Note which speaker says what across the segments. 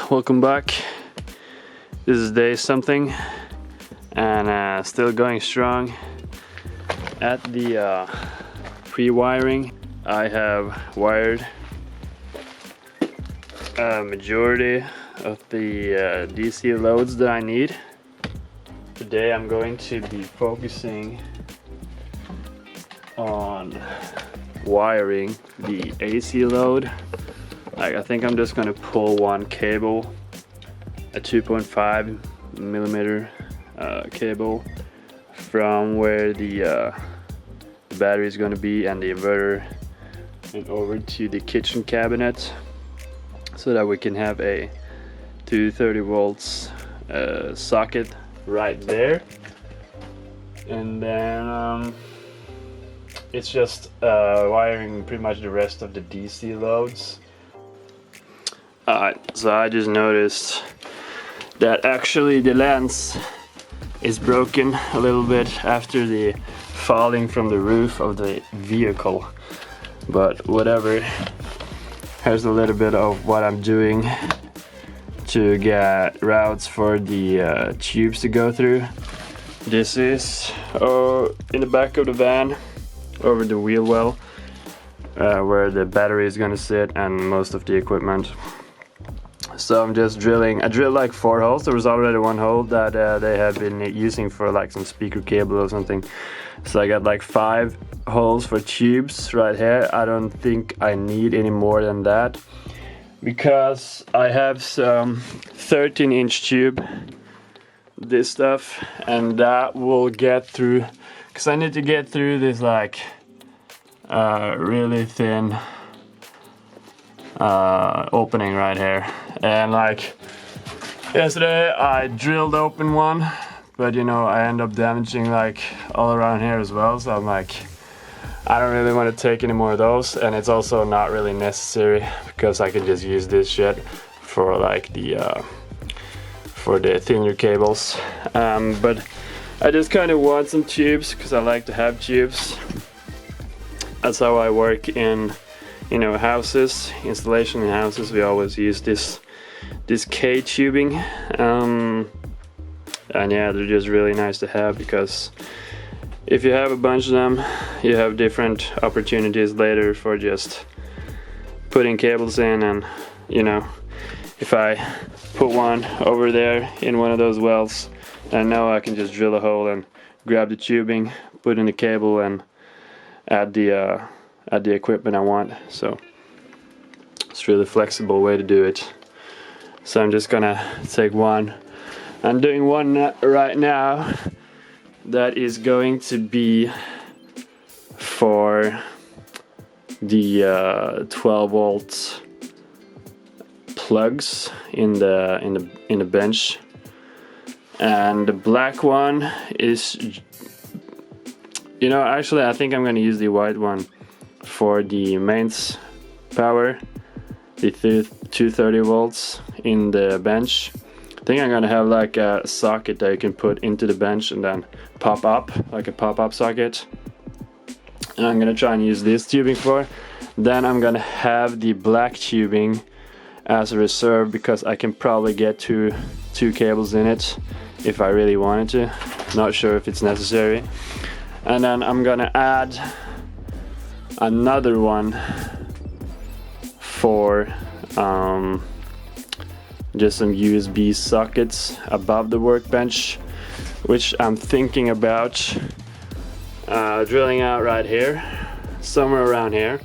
Speaker 1: welcome back. This is day something and still going strong at the pre-wiring. I have wired a majority of the DC loads that I need. Today I'm going to be focusing on wiring the AC load. I think I'm just gonna pull one cable, a 2.5 millimeter cable from where the battery is gonna be and the inverter, and over to the kitchen cabinet, so that we can have a 230 volts socket right there. And then it's just wiring pretty much the rest of the DC loads. So I just noticed that actually the lens is broken a little bit after the falling from the roof of the vehicle, but whatever. Here's a little bit of what I'm doing to get routes for the tubes to go through. This is in the back of the van, over the wheel well, where the battery is gonna sit and most of the equipment. So I'm just drilling. I drilled like 4 holes. There was already one hole that they have been using for like some speaker cable or something. So I got like 5 holes for tubes right here. I don't think I need any more than that, because I have some 13-inch tube, this stuff, and that will get through, because I need to get through this like really thin opening right here. And like yesterday I drilled open one, but you know, I end up damaging like all around here as well, so I'm like, I don't really want to take any more of those, and it's also not really necessary because I can just use this shit for like the thinner cables. But I just kind of want some tubes because I like to have tubes. That's how I work in, you know, houses, installation in houses. We always use this K tubing, and yeah, they're just really nice to have, because if you have a bunch of them, you have different opportunities later for just putting cables in. And you know, if I put one over there in one of those wells, I know I can just drill a hole and grab the tubing, put in the cable, and add the equipment I want. So it's a really flexible way to do it. So I'm just gonna take one. I'm doing one right now that is going to be for the 12 volts plugs in the bench, and the black one is, you know, actually I think I'm gonna use the white one for the mains power, the 230 volts in the bench. I think I'm gonna have like a socket that you can put into the bench and then pop up, like a pop-up socket. And I'm gonna try and use this tubing for. Then I'm gonna have the black tubing as a reserve, because I can probably get two cables in it if I really wanted to. Not sure if it's necessary. And then I'm gonna add another one for just some USB sockets above the workbench, which I'm thinking about drilling out right here, somewhere around here.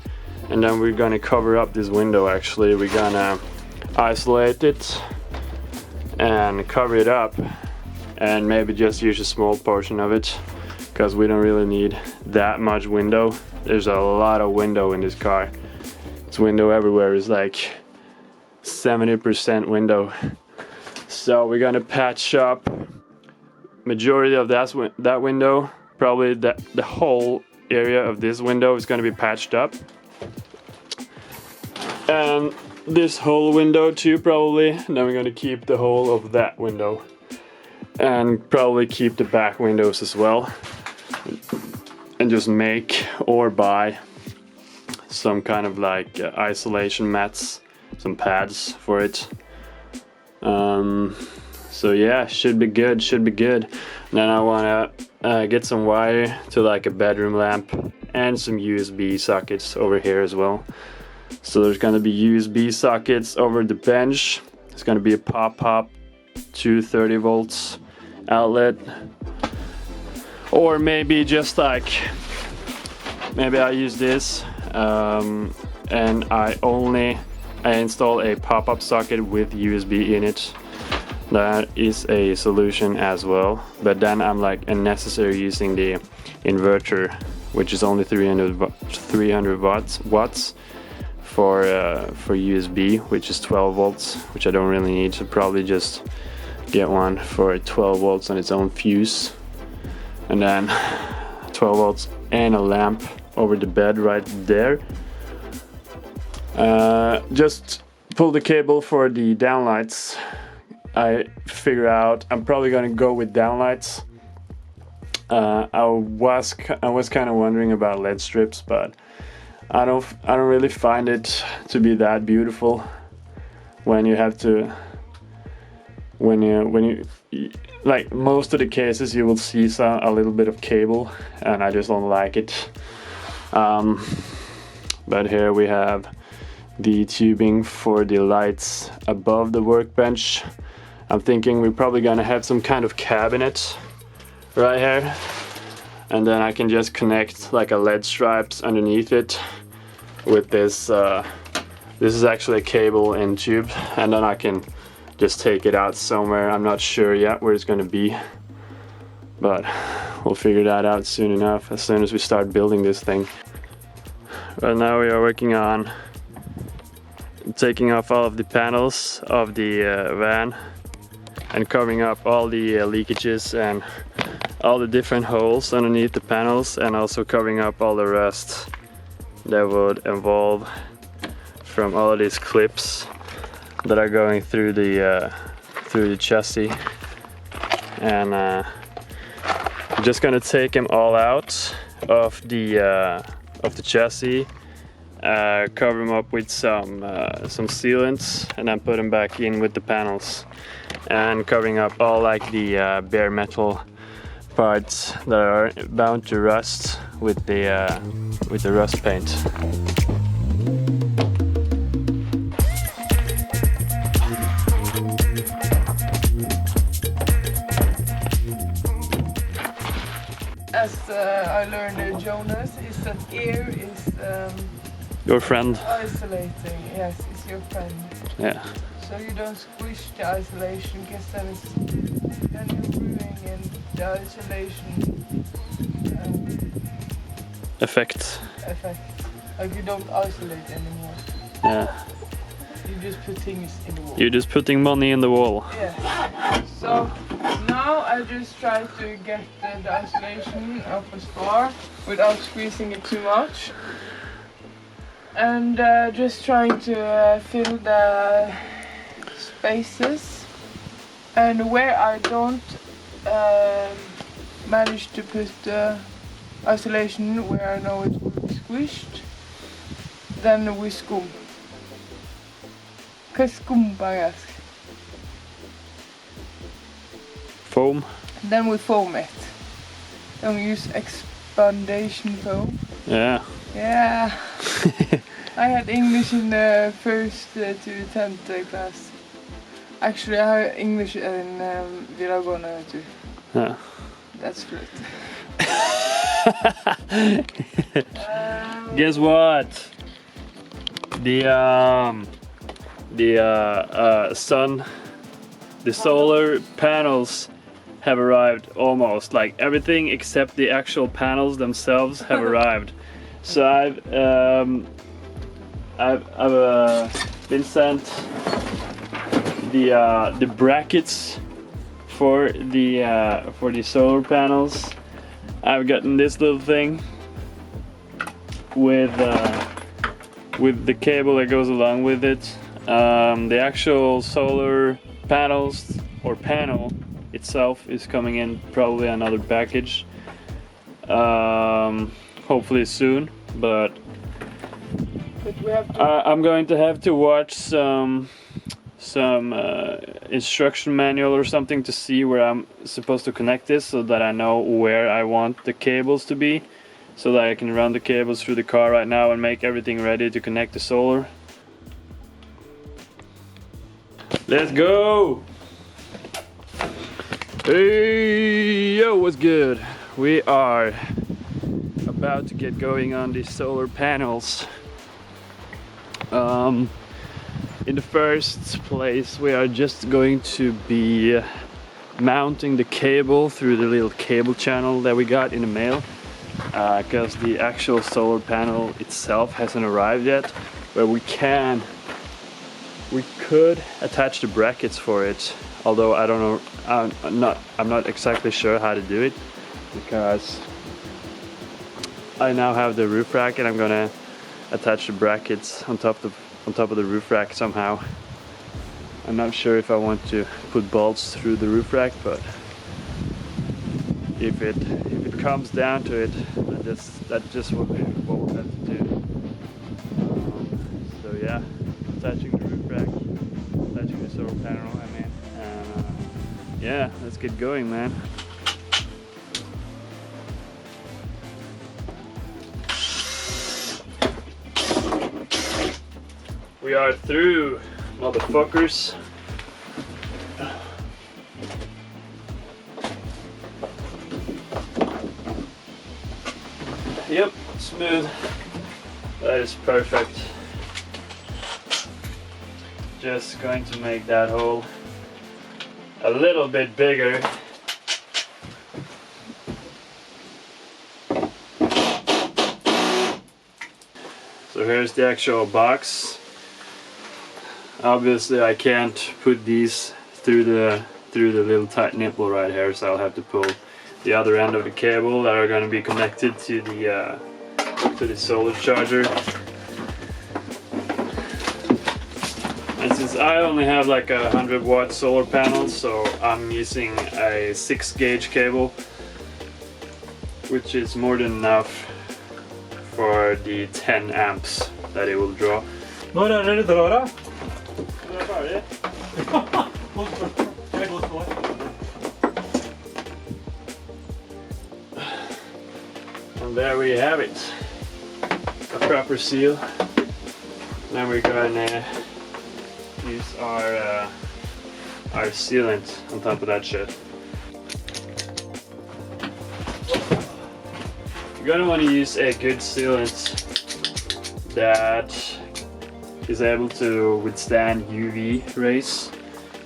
Speaker 1: And then we're gonna cover up this window. Actually, we're gonna isolate it and cover it up, and maybe just use a small portion of it, because we don't really need that much window. There's a lot of window in this car. It's window everywhere. It's like 70% window. So we're gonna patch up majority of that window. Probably the whole area of this window is gonna be patched up, and this whole window too, probably. And then we're gonna keep the whole of that window, and probably keep the back windows as well, and just make or buy some kind of like isolation mats, some pads for it. So yeah, should be good, should be good. Then I wanna get some wire to like a bedroom lamp and some USB sockets over here as well. So there's gonna be USB sockets over the bench. It's gonna be a pop-up 230 volts outlet, or maybe just like, maybe I use this and I install a pop-up socket with USB in it. That is a solution as well, but then I'm like unnecessary using the inverter, which is only 300 watts for USB, which is 12 volts, which I don't really need, so probably just get one for 12 volts on its own fuse, and then 12 volts and a lamp over the bed right there. Just pull the cable for the downlights. I figure out I'm probably gonna go with downlights. I was kind of wondering about LED strips, but I don't really find it to be that beautiful when you have to, when you like most of the cases you will see a little bit of cable, and I just don't like it. But here we have the tubing for the lights above the workbench. I'm thinking we're probably gonna have some kind of cabinet right here, and then I can just connect like a LED stripes underneath it with this. This is actually a cable and tube, and then I can just take it out somewhere. I'm not sure yet where it's gonna be, but we'll figure that out soon enough, as soon as we start building this thing. Right now we are working on taking off all of the panels of the van and covering up all the leakages and all the different holes underneath the panels, and also covering up all the rust that would evolve from all of these clips that are going through the chassis. And I'm just gonna take them all out of the chassis, cover them up with some sealants, and then put them back in with the panels, and covering up all like the bare metal parts that are bound to rust with the rust paint.
Speaker 2: As I learned, Jonas, is that air is
Speaker 1: Your friend.
Speaker 2: isolating. Yes, it's your friend.
Speaker 1: Yeah.
Speaker 2: So you don't squish the isolation, because then you're ruining in the isolation
Speaker 1: Effect.
Speaker 2: effect. Like you don't isolate anymore.
Speaker 1: Yeah.
Speaker 2: You just put things in the wall.
Speaker 1: You're just putting money in the wall.
Speaker 2: Yeah. So now I just try to get the isolation up as far without squeezing it too much. And just trying to fill the spaces. And where I don't manage to put the isolation where I know it will be squished, then we skum. Hva er skum på engelsk?
Speaker 1: Foam.
Speaker 2: Then we foam it. Then we use expandation foam.
Speaker 1: Yeah.
Speaker 2: Yeah. I had English in the first to 10th class. Actually, I had English in videregående too.
Speaker 1: Yeah.
Speaker 2: That's good.
Speaker 1: Guess what? The solar panels have arrived almost. Like everything except the actual panels themselves have arrived. So I've been sent the brackets for the solar panels. I've gotten this little thing with the cable that goes along with it. The actual solar panels or panel itself is coming in probably another package, hopefully soon, but
Speaker 2: we have to
Speaker 1: I'm going to have to watch some instruction manual or something to see where I'm supposed to connect this, so that I know where I want the cables to be, so that I can run the cables through the car right now and make everything ready to connect the solar. Let's go! Hey, yo, what's good? We are about to get going on these solar panels. In the first place, we are just going to be mounting the cable through the little cable channel that we got in the mail, because the actual solar panel itself hasn't arrived yet, but we could attach the brackets for it, although I don't know, I'm not exactly sure how to do it, because I now have the roof rack and I'm gonna attach the brackets on top of the roof rack somehow. I'm not sure if I want to put bolts through the roof rack, but if it comes down to it, that's just what we'll have to do. So yeah, attaching the roof rack, attaching the solar panel, I mean, and yeah, let's get going, man. We are through, motherfuckers. Yep, smooth. That is perfect. Just going to make that hole a little bit bigger. So here's the actual box. Obviously I can't put these through the little tight nipple right here, so I'll have to pull the other end of the cable that are going to be connected to the solar charger. And since I only have like a 100-watt solar panel, so I'm using a 6-gauge cable, which is more than enough for the 10 amps that it will draw.
Speaker 3: Når är det drar?
Speaker 1: Det är färdigt. And there we have it. A proper seal. Now we're gonna use our sealant on top of that shit. You're gonna want to use a good sealant that is able to withstand UV rays,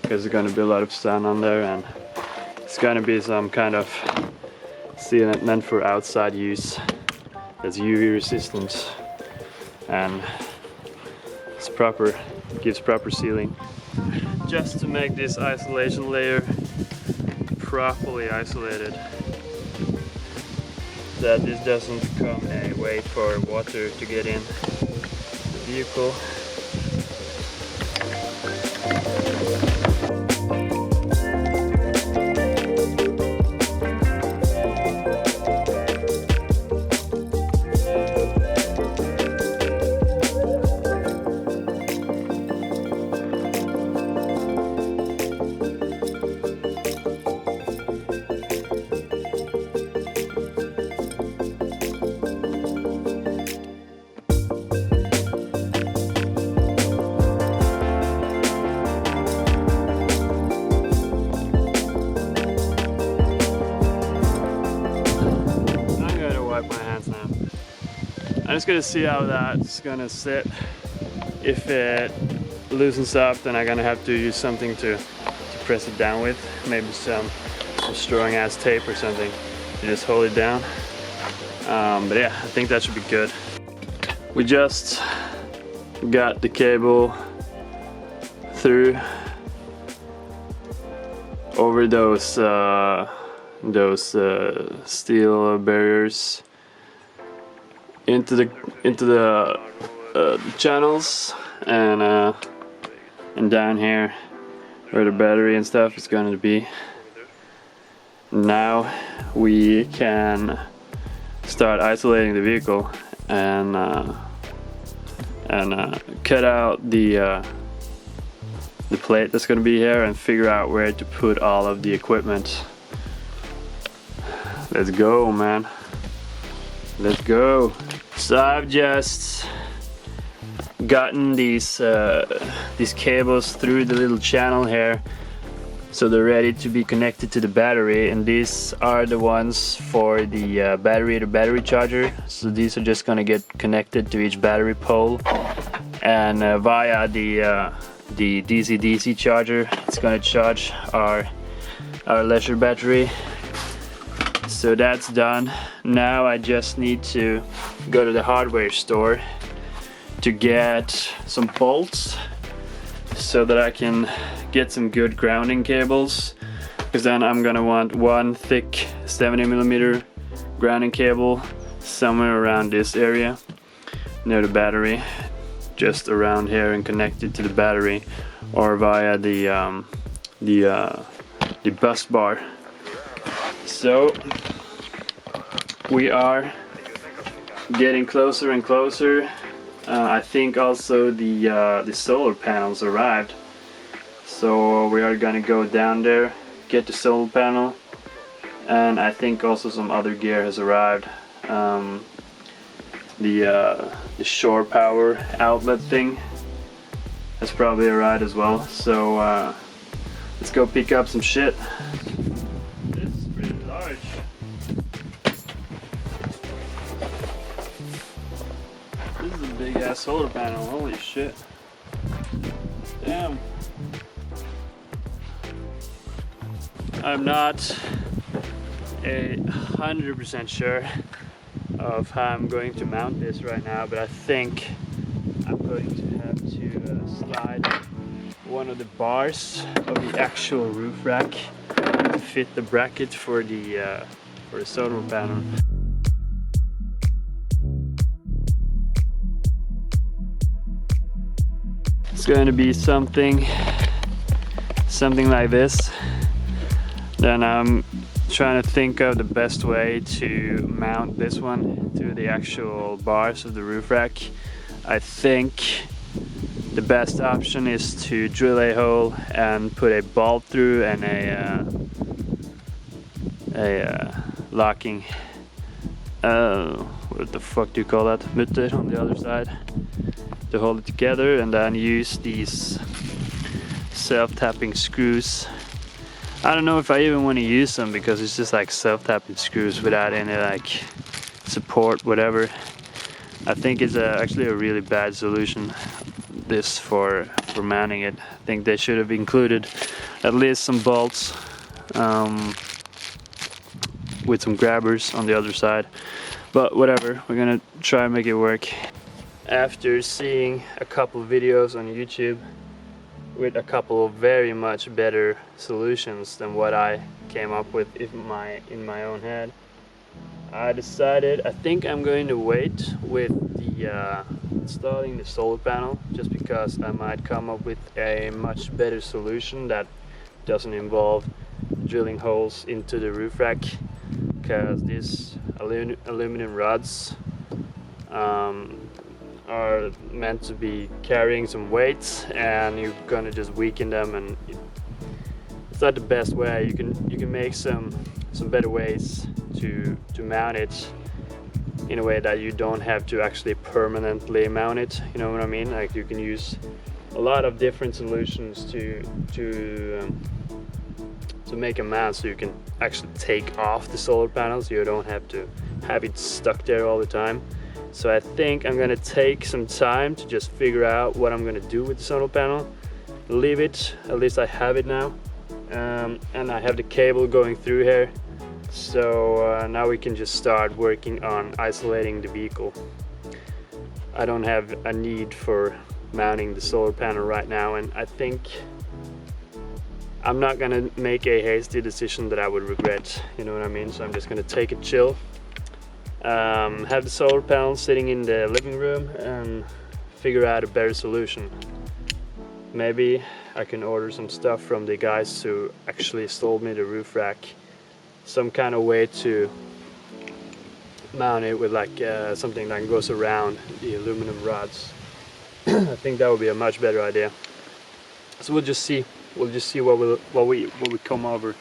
Speaker 1: because there's going to be a lot of sun on there, and it's going to be some kind of sealant meant for outside use that's UV resistant and it's gives proper sealing. Just to make this isolation layer properly isolated, that this doesn't become a way for water to get in the vehicle. I'm just gonna see how that's gonna sit. If it loosens up, then I'm gonna have to use something to press it down with. Maybe some strong ass tape or something to just hold it down. But yeah, I think that should be good. We just got the cable through over those steel barriers into the channels, and down here where the battery and stuff is going to be. Now we can start isolating the vehicle and cut out the the plate that's gonna be here and figure out where to put all of the equipment. Let's go, man. Let's go. So I've just gotten these cables through the little channel here, so they're ready to be connected to the battery, and these are the ones for the battery to battery charger. So these are just gonna get connected to each battery pole, and via the DC-DC charger it's gonna charge our leisure battery. So that's done. Now I just need to go to the hardware store to get some bolts so that I can get some good grounding cables, because then I'm gonna want one thick 70mm grounding cable somewhere around this area near the battery, just around here, and connected to the battery or via the bus bar. So we are getting closer and closer. I think also the solar panels arrived, so we are gonna go down there, get the solar panel, and I think also some other gear has arrived. The shore power outlet thing has probably arrived as well. So let's go pick up some shit. This is pretty large. This is a big ass solar panel, holy shit. Damn. I'm not 100% sure of how I'm going to mount this right now, but I think I'm going to have to slide one of the bars of the actual roof rack to fit the bracket for the solar panel. It's going to be something like this. Then I'm trying to think of the best way to mount this one to the actual bars of the roof rack. I think the best option is to drill a hole and put a bolt through and a locking, what the fuck do you call that, mutter on the other side to hold it together, and then use these self-tapping screws. I don't know if I even want to use them, because it's just like self-tapping screws without any like support, whatever. I think it's actually a really bad solution, this for mounting it. I think they should have included at least some bolts with some grabbers on the other side. But whatever, we're gonna try and make it work. After seeing a couple videos on YouTube with a couple of very much better solutions than what I came up with in my own head, I decided I think I'm going to wait with the installing the solar panel, just because I might come up with a much better solution that doesn't involve drilling holes into the roof rack, because these aluminum rods are meant to be carrying some weights, and you're gonna just weaken them, and it's not the best way. You can make some better ways to mount it in a way that you don't have to actually permanently mount it, you know what I mean? Like, you can use a lot of different solutions to make a mount, so you can actually take off the solar panel, so you don't have to have it stuck there all the time. So I think I'm gonna take some time to just figure out what I'm gonna do with the solar panel. Leave it, at least I have it now, and I have the cable going through here. So now we can just start working on isolating the vehicle. I don't have a need for mounting the solar panel right now, and I think I'm not gonna make a hasty decision that I would regret, you know what I mean? So I'm just gonna take it chill, have the solar panel sitting in the living room, and figure out a better solution. Maybe I can order some stuff from the guys who actually sold me the roof rack, some kind of way to mount it with like something that goes around the aluminum rods. I think that would be a much better idea.
Speaker 4: So we'll just see what we come over.